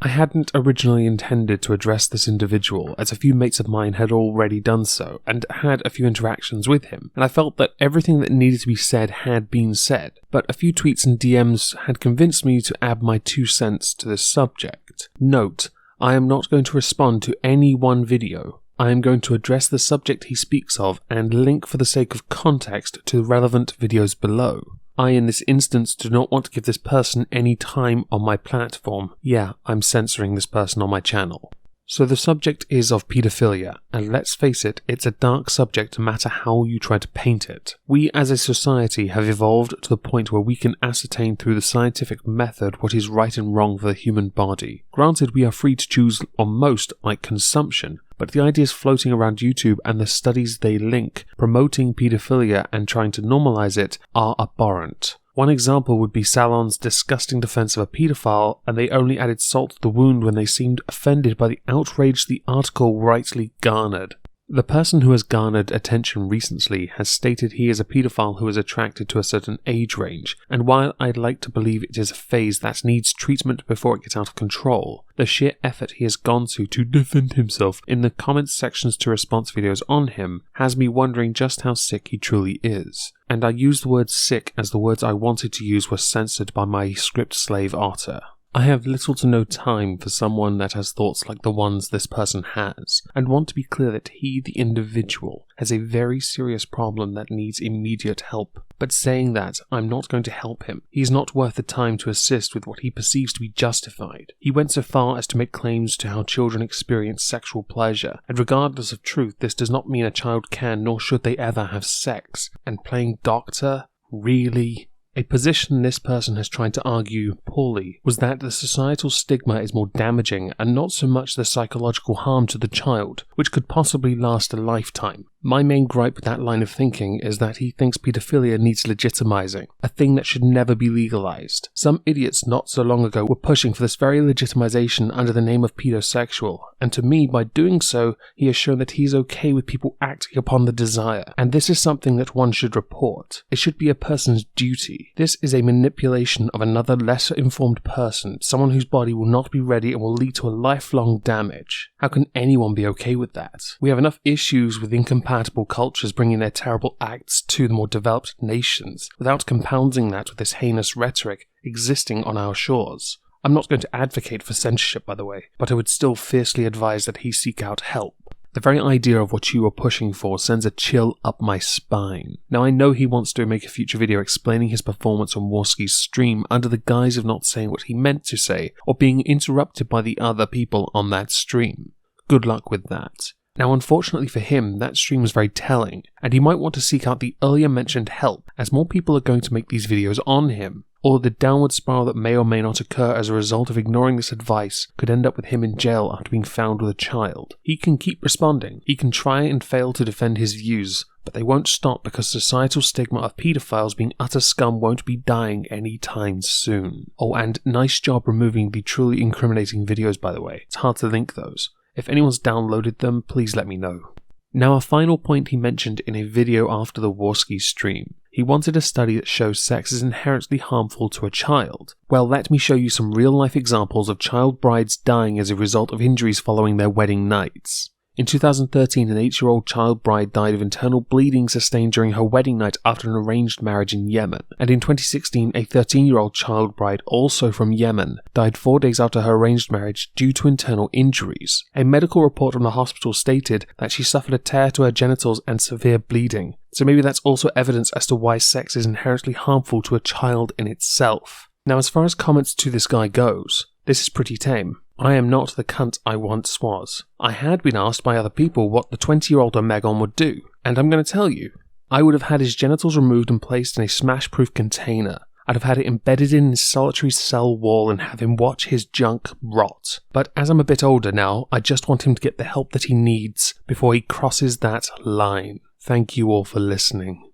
I hadn't originally intended to address this individual, as a few mates of mine had already done so, and had a few interactions with him, and I felt that everything that needed to be said had been said, but a few tweets and DMs had convinced me to add my 2 cents to this subject. Note, I am not going to respond to any one video. I am going to address the subject he speaks of and link for the sake of context to the relevant videos below. I, in this instance, do not want to give this person any time on my platform. Yeah, I'm censoring this person on my channel. So the subject is of paedophilia, and let's face it, it's a dark subject no matter how you try to paint it. We as a society have evolved to the point where we can ascertain through the scientific method what is right and wrong for the human body. Granted, we are free to choose on most, like consumption, but the ideas floating around YouTube and the studies they link, promoting paedophilia and trying to normalize it, are abhorrent. One example would be Salon's disgusting defense of a paedophile, and they only added salt to the wound when they seemed offended by the outrage the article rightly garnered. The person who has garnered attention recently has stated he is a paedophile who is attracted to a certain age range, and while I'd like to believe it is a phase that needs treatment before it gets out of control, the sheer effort he has gone to defend himself in the comments sections to response videos on him has me wondering just how sick he truly is. And I use the word sick as the words I wanted to use were censored by my script slave Otter. I have little to no time for someone that has thoughts like the ones this person has, and want to be clear that he, the individual, has a very serious problem that needs immediate help. But saying that, I'm not going to help him. He is not worth the time to assist with what he perceives to be justified. He went so far as to make claims to how children experience sexual pleasure, and regardless of truth, this does not mean a child can nor should they ever have sex. And playing doctor? Really? A position this person has tried to argue poorly was that the societal stigma is more damaging and not so much the psychological harm to the child, which could possibly last a lifetime. My main gripe with that line of thinking is that he thinks paedophilia needs legitimizing, a thing that should never be legalized. Some idiots not so long ago were pushing for this very legitimization under the name of pedosexual, and to me, by doing so, he has shown that he is okay with people acting upon the desire, and this is something that one should report. It should be a person's duty. This is a manipulation of another lesser informed person, someone whose body will not be ready and will lead to a lifelong damage. How can anyone be okay with that? We have enough issues with incompatible cultures bringing their terrible acts to the more developed nations, without compounding that with this heinous rhetoric existing on our shores. I'm not going to advocate for censorship, by the way, but I would still fiercely advise that he seek out help. The very idea of what you are pushing for sends a chill up my spine. Now I know he wants to make a future video explaining his performance on Warski's stream under the guise of not saying what he meant to say, or being interrupted by the other people on that stream. Good luck with that. Now unfortunately for him, that stream was very telling, and he might want to seek out the earlier mentioned help, as more people are going to make these videos on him. Or the downward spiral that may or may not occur as a result of ignoring this advice could end up with him in jail after being found with a child. He can keep responding, he can try and fail to defend his views, but they won't stop because societal stigma of pedophiles being utter scum won't be dying anytime soon. Oh, and nice job removing the truly incriminating videos, by the way. It's hard to link those. If anyone's downloaded them, please let me know. Now a final point he mentioned in a video after the Warski stream. He wanted a study that shows sex is inherently harmful to a child. Well, let me show you some real-life examples of child brides dying as a result of injuries following their wedding nights. In 2013, an 8-year-old child bride died of internal bleeding sustained during her wedding night after an arranged marriage in Yemen. And in 2016, a 13-year-old child bride, also from Yemen, died 4 days after her arranged marriage due to internal injuries. A medical report from the hospital stated that she suffered a tear to her genitals and severe bleeding. So maybe that's also evidence as to why sex is inherently harmful to a child in itself. Now, as far as comments to this guy goes, this is pretty tame. I am not the cunt I once was. I had been asked by other people what the 20-year-old Omegon would do, and I'm going to tell you. I would have had his genitals removed and placed in a smash-proof container. I'd have had it embedded in his solitary cell wall and have him watch his junk rot. But as I'm a bit older now, I just want him to get the help that he needs before he crosses that line. Thank you all for listening.